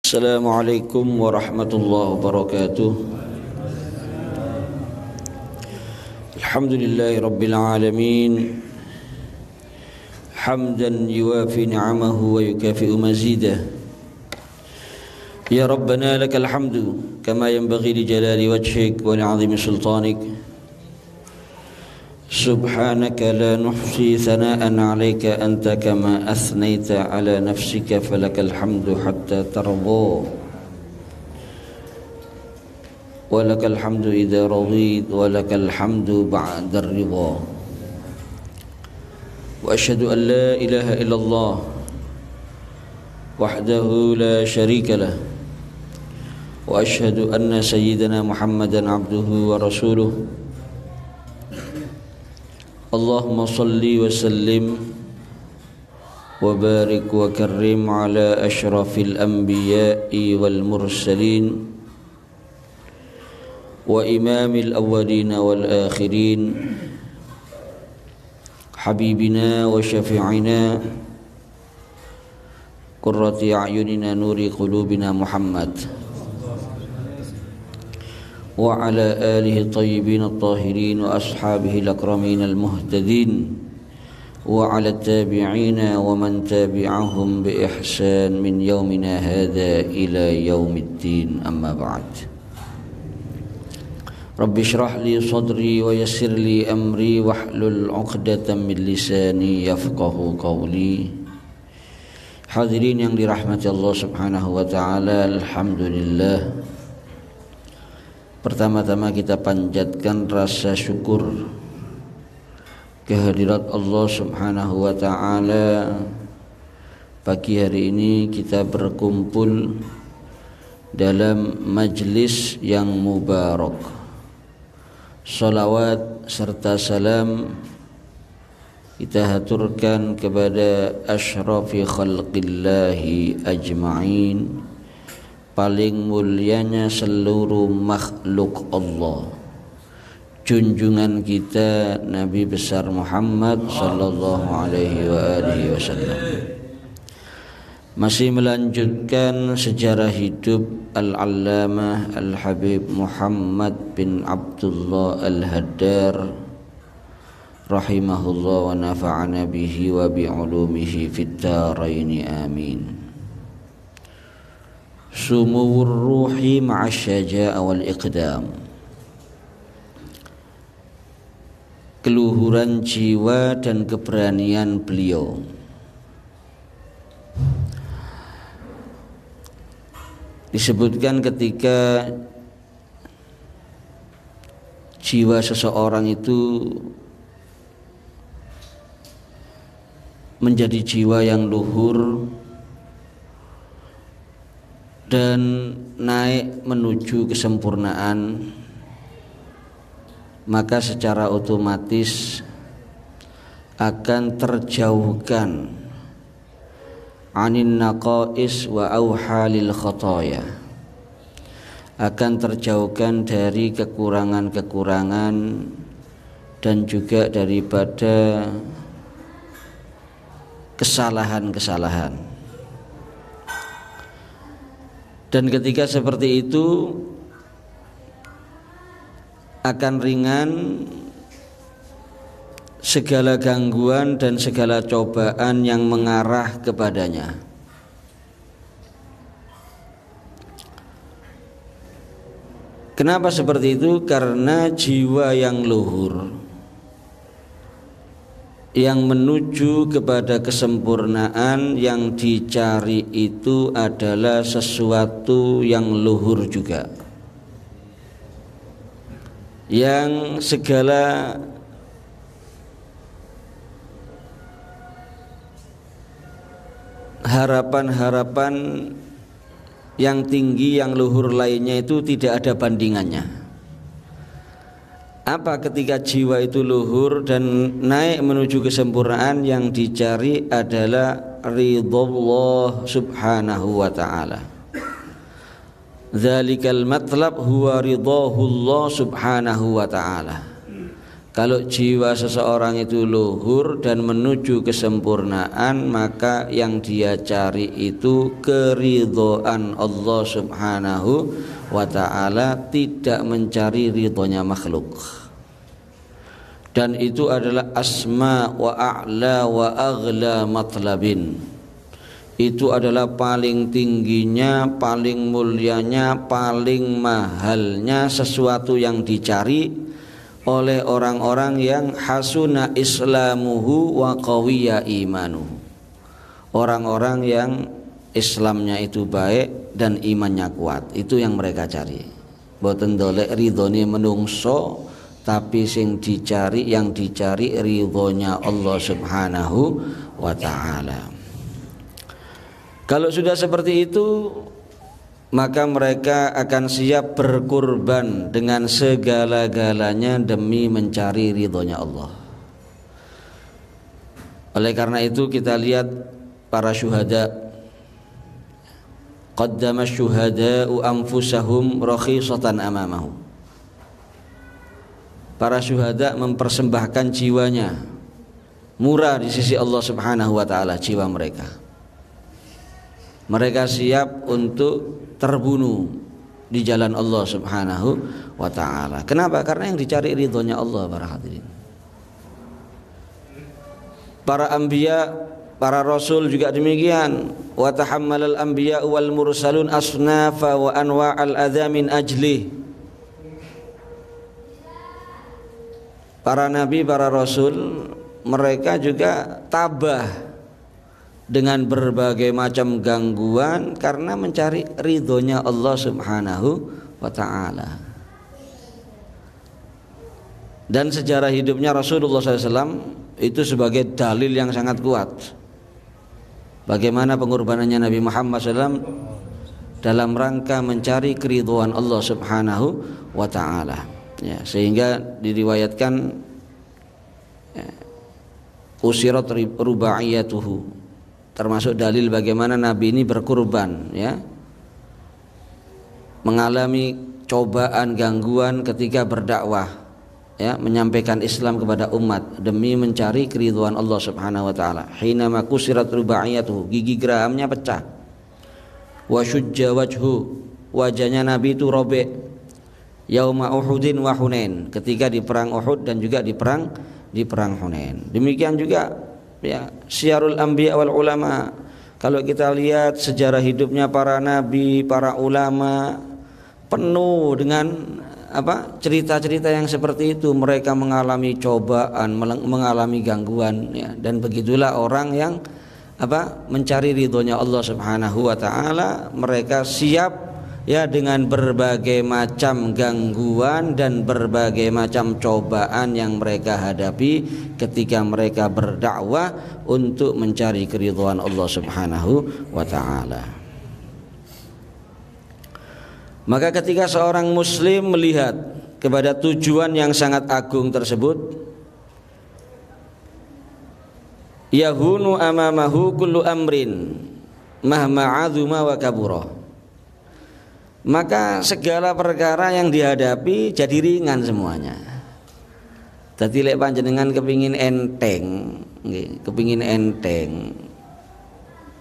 Assalamualaikum warahmatullahi wabarakatuh. Alhamdulillahi rabbil alamin. Hamdan yuwafi ni'amahu wa yukafi'u mazidah. Ya Rabbana lakal hamdu kama yanbaghi li jalali wajhik wa li'azimi sultanik. Subhanaka la nuhsi thana'an 'alaika anta kama athnayta 'ala nafsika falakal hamdu hatta tarda wa lakal hamdu idza radit wa lakal hamdu ba'da ar-ridha. Wa asyhadu an la ilaha illallah wahdahu la syarika lah wa asyhadu anna sayyidana Muhammadan 'abduhu wa rasuluh. Allahumma salli wa sallim wa barik wa karrim ala ashrafil anbiya'i wal mursalin wa imamil awwalin wal akhirin habibina wa syafi'ina qurrati a'yunina nuri qulubina Muhammad wa ala alihi tayyibin at-tahirin wa ashabihi al-akramin al-muhtadin wa ala tabi'ina wa man tabi'ahum bi ihsan min yawmina hadha ila yaumiddin, amma ba'd. Rabbi shrah li sadri wa yassir li amri wahlul 'uqdatam min lisani yafqahu qawli. Hadirin yang dirahmati Allah Subhanahu wa taala, alhamdulillah. Pertama-tama kita panjatkan rasa syukur kehadirat Allah Subhanahu wa ta'ala. Pagi hari ini kita berkumpul dalam majlis yang mubarak. Salawat serta salam kita haturkan kepada asyrafi khalqillahi ajma'in, paling mulianya seluruh makhluk Allah, junjungan kita Nabi besar Muhammad sallallahu alaihi wasallam. Masih melanjutkan sejarah hidup Al-Allamah Al-Habib Muhammad bin Abdullah Al-Haddar rahimahullah wa nafa'ana bihi wa bi'ulumihi fid dharain amin. Sumuwur ruhi ma'asyaja'a wal iqdam, keluhuran jiwa dan keberanian beliau. Disebutkan ketika jiwa seseorang itu menjadi jiwa yang luhur dan naik menuju kesempurnaan, maka secara otomatis akan terjauhkan anin naqais wa auhalil khataya, akan terjauhkan dari kekurangan-kekurangan dan juga daripada kesalahan-kesalahan. Dan ketika seperti itu akan ringan segala gangguan dan segala cobaan yang mengarah kepadanya. Kenapa seperti itu? Karena jiwa yang luhur, yang menuju kepada kesempurnaan, yang dicari itu adalah sesuatu yang luhur juga, yang segala harapan-harapan yang tinggi, yang luhur lainnya itu tidak ada bandingannya. Apa ketika jiwa itu luhur dan naik menuju kesempurnaan, yang dicari adalah ridhallah subhanahu wa ta'ala. Dzalikal matlab huwa ridhahullah subhanahu wa ta'ala. Kalau jiwa seseorang itu luhur dan menuju kesempurnaan, maka yang dia cari itu keridhaan Allah Subhanahu wa ta'ala, tidak mencari ridhonya makhluk. Dan itu adalah asma wa a'la wa aghla matlabin. Itu adalah paling tingginya, paling mulianya, paling mahalnya sesuatu yang dicari oleh orang-orang yang hasuna islamuhu wa qawiya imanuhu. Orang-orang yang Islamnya itu baik dan imannya kuat, itu yang mereka cari. Boten dolek ridhone menungso, tapi yang dicari ridhonya Allah Subhanahu wa ta'ala. Kalau sudah seperti itu, maka mereka akan siap berkurban dengan segala-galanya demi mencari ridhonya Allah. Oleh karena itu kita lihat para syuhada, qaddama syuhada'u anfusahum rakhisatan amamahu. Para syuhada mempersembahkan jiwanya murah di sisi Allah Subhanahu wa ta'ala, jiwa mereka. Mereka siap untuk terbunuh di jalan Allah Subhanahu wa ta'ala. Kenapa? Karena yang dicari ridhonya Allah, para hadirin. Para anbiya, para rasul juga demikian. Wa tahammalal anbiya wal mursalun asnafa wa anwa'al adza min ajli. Para nabi, para rasul, mereka juga tabah dengan berbagai macam gangguan karena mencari ridhonya Allah Subhanahu wa ta'ala. Dan sejarah hidupnya Rasulullah SAW itu sebagai dalil yang sangat kuat bagaimana pengorbanannya Nabi Muhammad SAW dalam rangka mencari keridhaan Allah Subhanahu wa ta'ala, ya, sehingga diriwayatkan usirat rubaiyatuhu, termasuk dalil bagaimana Nabi ini berkurban, ya, mengalami cobaan, gangguan ketika berdakwah, ya, menyampaikan Islam kepada umat demi mencari keridhaan Allah Subhanahu wa ta'ala. Hina makusirat rubaiyatuhu, gigi gerahamnya pecah. Wa syujja wajhu, wajahnya Nabi itu robek. Yauma Uhudin wa Hunain, ketika di perang Uhud dan juga di perang Hunain. Demikian juga, ya, syiarul anbiya wal ulama. Kalau kita lihat sejarah hidupnya para nabi, para ulama, penuh dengan cerita-cerita yang seperti itu. Mereka mengalami cobaan, mengalami gangguan, ya, dan begitulah orang yang mencari ridhonya Allah Subhanahu wa ta'ala. Mereka siap, ya, dengan berbagai macam gangguan dan berbagai macam cobaan yang mereka hadapi ketika mereka berdakwah untuk mencari keridhaan Allah Subhanahu wa ta'ala. Maka ketika seorang muslim melihat kepada tujuan yang sangat agung tersebut, yahunu amamahu kullu amrin mahma 'azuma wa kabura, maka segala perkara yang dihadapi jadi ringan semuanya. Dadi lek panjenengan kepingin enteng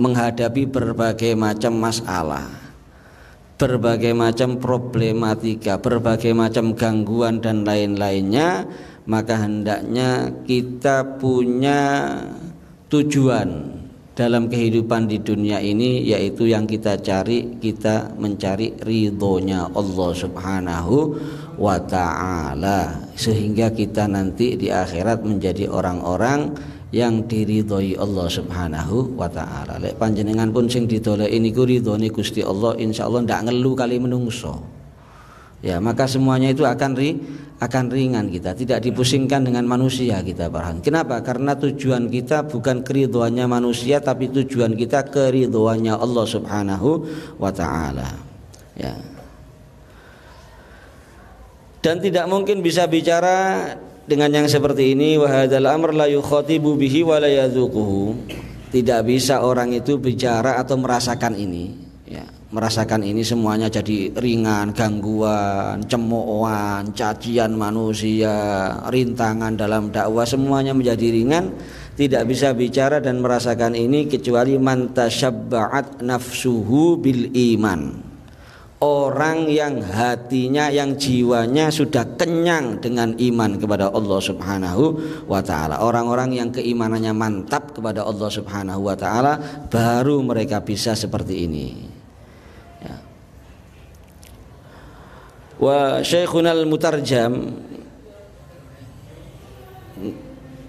menghadapi berbagai macam masalah, berbagai macam problematika, berbagai macam gangguan dan lain-lainnya, maka hendaknya kita punya tujuan dalam kehidupan di dunia ini, yaitu yang kita cari, kita mencari ridhonya Allah Subhanahu wa ta'ala, sehingga kita nanti di akhirat menjadi orang-orang yang diridhoi Allah Subhanahu wa ta'ala. Lek panjenengan pun sing ditoleki niku ridhone Gusti Allah, insyaallah ndak ngelu kali menungso. Ya, maka semuanya itu akan ringan, kita tidak dipusingkan dengan manusia kita, paham. Kenapa? Karena tujuan kita bukan keridhoannya manusia, tapi tujuan kita keridhoannya Allah Subhanahu wa ta'ala, ya. Dan tidak mungkin bisa bicara dengan yang seperti ini, wa hadzal amr la yukhatibu bihi wa la yadzuquhu. Tidak bisa orang itu bicara atau merasakan ini, ya. merasakan ini semuanya jadi ringan, gangguan, cemoohan, cacian manusia, rintangan dalam dakwah, semuanya menjadi ringan, tidak bisa bicara dan merasakan ini kecuali man tasyabba'at nafsuhu bil iman. Orang yang hatinya, yang jiwanya sudah kenyang dengan iman kepada Allah Subhanahu wa ta'ala. Orang-orang yang keimanannya mantap kepada Allah Subhanahu wa ta'ala, baru mereka bisa seperti ini ya. Wa Syekhunal Mutarjam,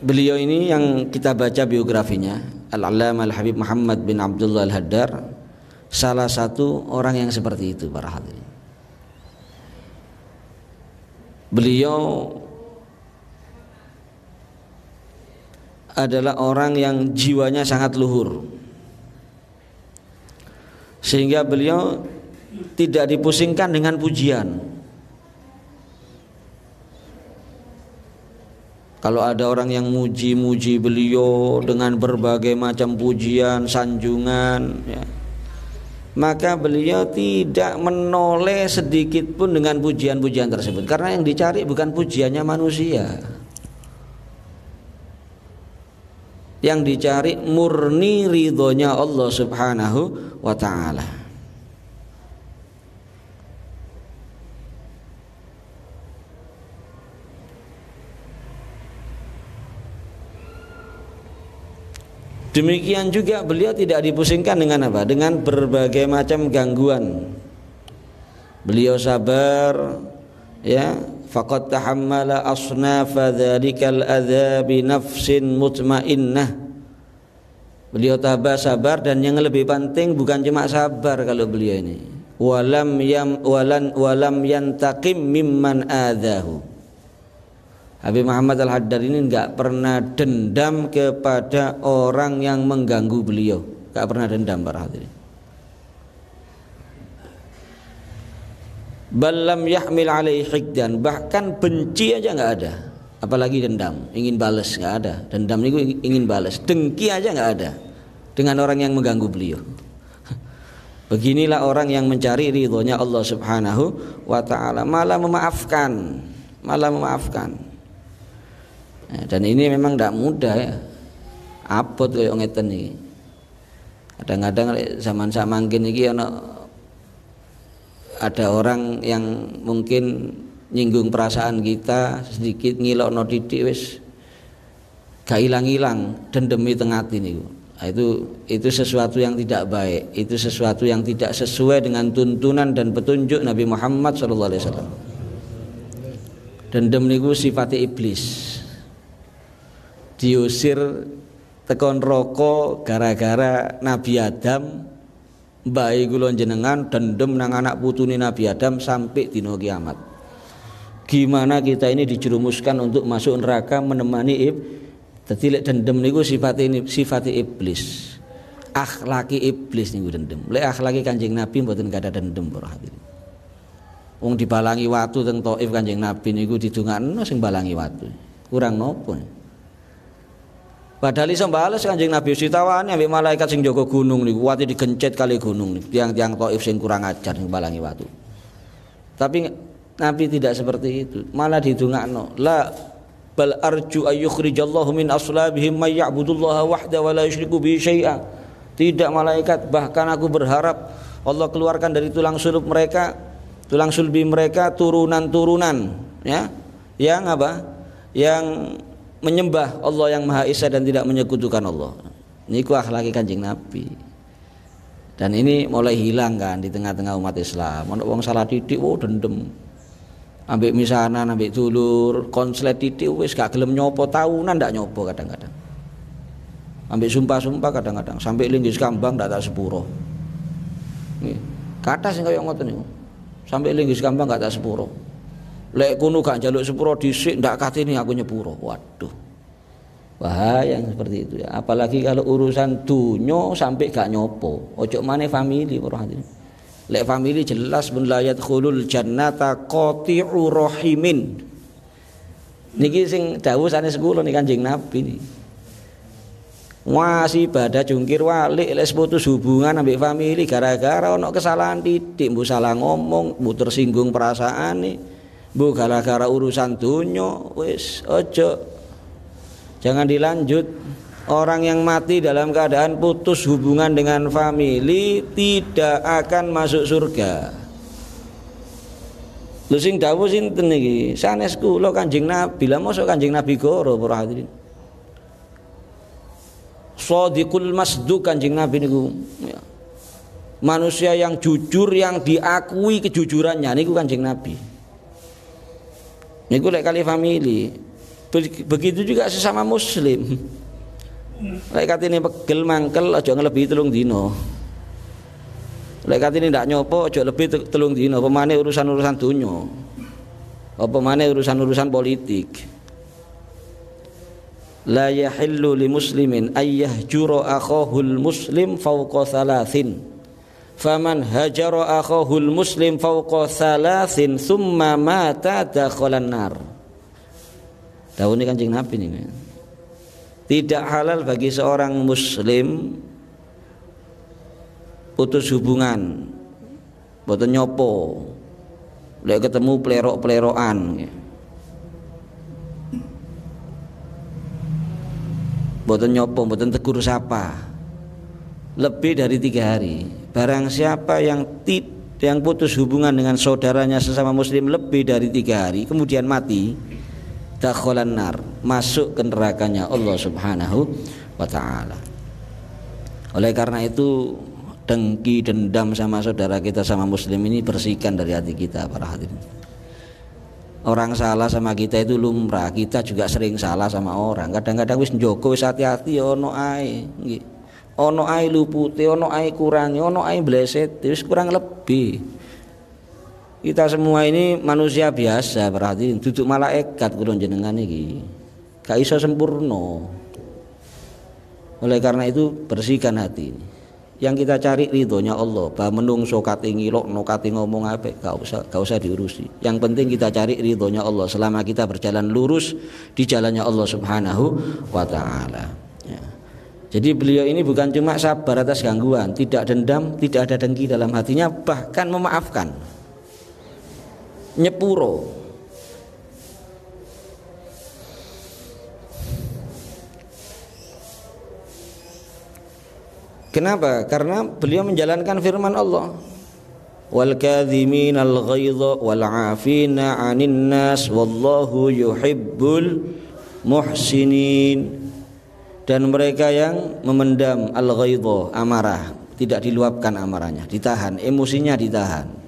beliau ini yang kita baca biografinya, Al-Allamah Al-Habib Muhammad bin Abdullah Al-Haddar, salah satu orang yang seperti itu para hadirin. Beliau adalah orang yang jiwanya sangat luhur, sehingga beliau tidak dipusingkan dengan pujian. Kalau ada orang yang muji-muji beliau dengan berbagai macam pujian, sanjungan ya, maka beliau tidak menoleh sedikit pun dengan pujian-pujian tersebut, karena yang dicari bukan pujiannya manusia, yang dicari murni ridhonya Allah Subhanahu wa ta'ala. Demikian juga beliau tidak dipusingkan dengan apa? Dengan berbagai macam gangguan. Beliau sabar ya, faqad tahammala asnafa dzalikal adza bi nafsin mutmainnah. Beliau tabah, sabar, dan yang lebih penting bukan cuma sabar kalau beliau ini. Walam yantaqim mimman adzahu. Habib Muhammad Al-Haddar ini enggak pernah dendam kepada orang yang mengganggu beliau, enggak pernah dendam para hadirin. Balam yahmil alaihi hikdan, bahkan benci aja enggak ada, apalagi dendam, ingin balas enggak ada. Dendam itu ingin balas, dengki aja enggak ada dengan orang yang mengganggu beliau. Beginilah orang yang mencari ridhonya Allah Subhanahu wa ta'ala, malah memaafkan. Dan ini memang tidak mudah ya. Apot koyo ngeten iki. Kadang-kadang zaman sak mangkin iki ada orang yang mungkin nyinggung perasaan kita sedikit, ngilokno titik wis gak ilang-ilang dendemi teng ati niku. Itu sesuatu yang tidak baik, itu sesuatu yang tidak sesuai dengan tuntunan dan petunjuk Nabi Muhammad SAW. Dendem niku sifate iblis. Diusir tekon roko gara-gara Nabi Adam, bayi kula jenengan dendem nang anak putune Nabi Adam sampai dino kiamat. Gimana kita ini dijerumuskan untuk masuk neraka menemani dadi lek dendem niku sifate iblis. Akhlaki iblis niku dendem. Lek akhlaki Kanjeng Nabi mboten kada dendem para hadirin. Wong dibalangi watu teng Thaif Kanjeng Nabi niku didongakno sing balangi watu. Kurang nopo? Padahal iso bales Kanjeng Nabi ditawani ambek malaikat sing jaga gunung niku, wate digencet kali gunung niku. Tiang-tiang Thaif sing kurang ajar sing balangi watu. Tapi Nabi tidak seperti itu, malah didongakno. La bal arju ayyukhrijallahu min aslabihim may ya'budullaha wahda wa la yusyriku bihi syai'a. Tidak malaikat, bahkan aku berharap Allah keluarkan dari tulang sulbi mereka turunan-turunan ya, yang apa? Yang menyembah Allah yang Maha Esa dan tidak menyekutukan Allah. Niku akhlaki Kanjeng Nabi. Dan ini mulai hilang kan di tengah-tengah umat Islam. Ono wong salah titik dendem. Ambek misanan, ambek dulur, konslet titik wis gak gelem nyopo, tahunan ndak nyopo kadang-kadang. Ambek sumpah-sumpah kadang-kadang sampai linggis kambang ndak tak sepuro. Nggih. Kata sing kaya ngoten niku. Sampai linggis kambang gak tak sepuro. Lek kuno gak njaluk sepuro dhisik ndak katene aku nyepuro. Waduh. Bahaya yang seperti itu ya. Apalagi kalau urusan dunyo sampai gak nyopo. Ojo maneh famili para hadirin. Lek famili jelas mun la yadkhulul jannata qati'u rahimin. Niki sing dawuh sanes kula ning Kanjeng Nabi niki. Masih pada jungkir walik les putus hubungan ambek famili gara-gara ono kesalahan titik, mbu salah ngomong, mbu tersinggung perasaan nih, mbu gara-gara urusan dunya, wis ojo, jangan dilanjut. Orang yang mati dalam keadaan putus hubungan dengan famili tidak akan masuk surga. Lho sing dawuh sinten iki? Sanes kula Kanjeng Nabi. Lah mosok Kanjeng Nabi goro para hadirin. Shadiqul masduq Kanjeng Nabi niku. Ya. Manusia yang jujur yang diakui kejujurannya niku Kanjeng Nabi. Niku lek kali famili. Begitu juga sesama muslim. Lek katene pegel mangkel aja ngelebihi 3 dina. Lek katene ndak nyopo aja lebih 3 dina, pemane urusan-urusan dunya. Apa maneh urusan-urusan politik. La yahillu li muslimin ay yahjura akhahul muslim fawqa 3. Faman hajara akhahul muslim fawqa 3 thumma mata dakhalan nar. Dawuhe Kanjeng Nabi niku. Tidak halal bagi seorang muslim putus hubungan, boten nyopo, lek ketemu plerok-plerokan, boten nyopo, boten tegur sapa, lebih dari 3 hari. Barang siapa yang putus hubungan dengan saudaranya sesama muslim lebih dari 3 hari, kemudian mati, dakhalan nar, masuk ke nerakanya Allah Subhanahu wa taala. Oleh karena itu dengki dendam sama saudara kita sama muslim ini bersihkan dari hati kita para hadirin. Orang salah sama kita itu lumrah, kita juga sering salah sama orang. Kadang-kadang wis njogo wis hati-hati ono ae nggih. Ono ae lupute, ono ae kurangi, ono ae bleset, wis kurang lebih. Kita semua ini manusia biasa, berarti duduk malaikat kula jenengan iki. Gak iso sempurna. Oleh karena itu bersihkan hati. Yang kita cari ridhonya Allah. Bah menungso kate ngilokno kate ngomong apik gak usah diurusi. Yang penting kita cari ridhonya Allah selama kita berjalan lurus di jalannya Allah Subhanahu wa taala. Ya. Jadi beliau ini bukan cuma sabar atas gangguan, tidak dendam, tidak ada dengki dalam hatinya, bahkan memaafkan. Nyepuro. Kenapa? Karena beliau menjalankan firman Allah. Wal kadhiminal ghaidha wal 'afina 'anil nas wallahu yuhibbul muhsinin. Dan mereka yang memendam al-ghaidha, amarah, tidak diluapkan amarahnya, ditahan, emosinya ditahan.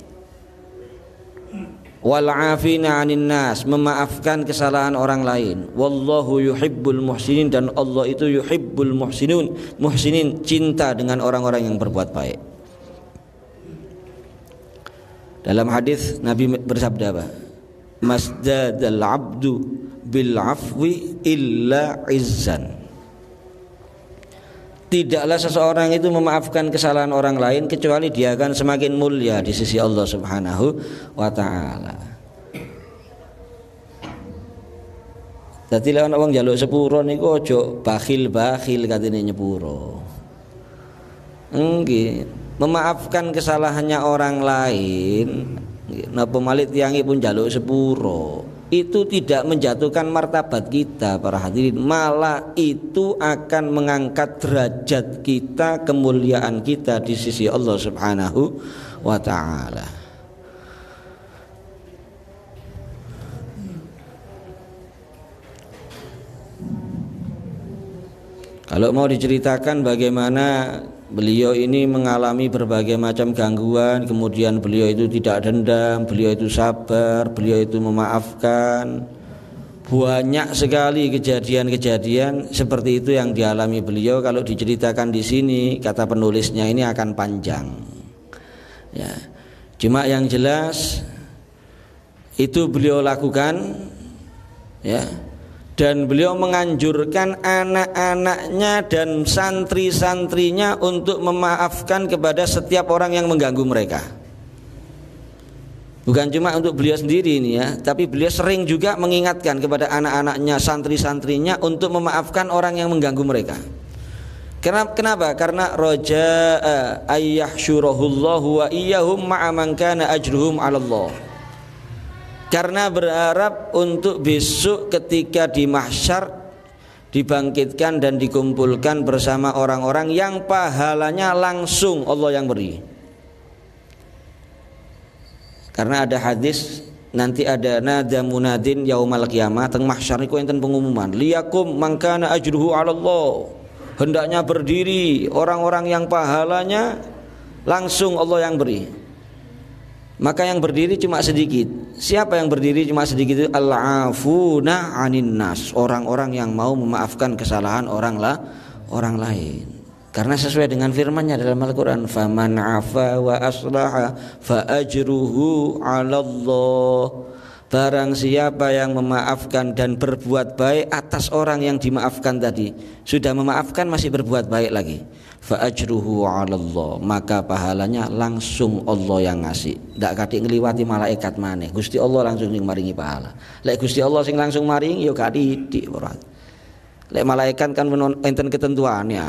Wal 'afina 'anil nas, memaafkan kesalahan orang lain. Wallahu yuhibbul muhsinin, dan Allah itu yuhibbul muhsinin, cinta dengan orang-orang yang berbuat baik. Dalam hadis Nabi bersabda apa? Masdadal 'abdu bil 'afwi illa 'izzan. Tidaklah seseorang itu memaafkan kesalahan orang lain kecuali dia akan semakin mulia di sisi Allah Subhanahu wa taala. Dadi lek ana wong njaluk sepuro niku aja bakhil-bakhil katene nyepuro. Nggih, memaafkan kesalahannya orang lain, napa malih tiyange pun njaluk sepuro. Itu tidak menjatuhkan martabat kita para hadirin, malah itu akan mengangkat derajat kita, kemuliaan kita di sisi Allah Subhanahu wa taala. Kalau mau diceritakan bagaimana beliau ini mengalami berbagai macam gangguan, kemudian beliau itu tidak dendam, beliau itu sabar, beliau itu memaafkan. Banyak sekali kejadian-kejadian seperti itu yang dialami beliau. Kalau diceritakan di sini, kata penulisnya, ini akan panjang. Ya. Cuma yang jelas itu beliau lakukan, ya. Dan beliau menganjurkan anak-anaknya dan santri-santrinya untuk memaafkan kepada setiap orang yang mengganggu mereka. Bukan cuma untuk beliau sendiri ini ya, tapi beliau sering juga mengingatkan kepada anak-anaknya, santri-santrinya untuk memaafkan orang yang mengganggu mereka. Kenapa? Karena roja'a ayyahsyurahullahu wa iyyahum ma'a man kana ajruhum 'ala Allah. Karena berharap untuk besok ketika di mahsyar dibangkitkan dan dikumpulkan bersama orang-orang yang pahalanya langsung Allah yang beri. Karena ada hadis, nanti ada nada munadin yaumal qiyamah, teng mahsyar niku enten pengumuman, liyakum man kana ajruhu 'ala Allah. Hendaknya berdiri orang-orang yang pahalanya langsung Allah yang beri. Maka yang berdiri cuma sedikit. Siapa yang berdiri cuma sedikit? Itu al-afuna 'anin nas, orang-orang yang mau memaafkan kesalahan orang lain. Karena sesuai dengan firman-Nya dalam Al-Qur'an, faman 'afa wa aslaha fa ajruhu 'ala Allah. Barang siapa yang memaafkan dan berbuat baik atas orang yang dimaafkan tadi, sudah memaafkan masih berbuat baik lagi, fa ajruhu 'ala Allah, maka pahalanya langsung Allah yang ngasih. Ndak katik ngliwati malaikat maneh, Gusti Allah langsung sing maringi pahala. Lek Gusti Allah sing langsung maringi ya gak titik ora. Lek malaikat kan enten ketentuannya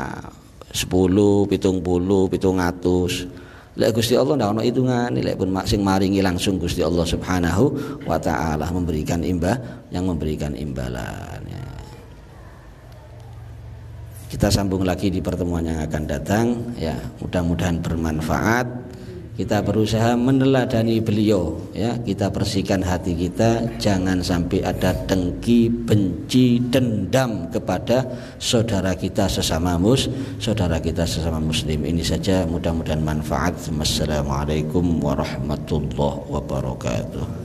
10, 70, 700. Lek Gusti Allah ndak ono hitungane, lek pun sing maringi langsung Gusti Allah Subhanahu wa taala memberikan memberikan imbalan. Ya. Kita sambung lagi di pertemuan yang akan datang ya, mudah-mudahan bermanfaat. Kita berusaha meneladani beliau ya, kita bersihkan hati kita, jangan sampai ada dengki, benci, dendam kepada saudara kita sesama muslim. Ini saja, mudah-mudahan manfaat. Wassalamualaikum warahmatullahi wabarakatuh.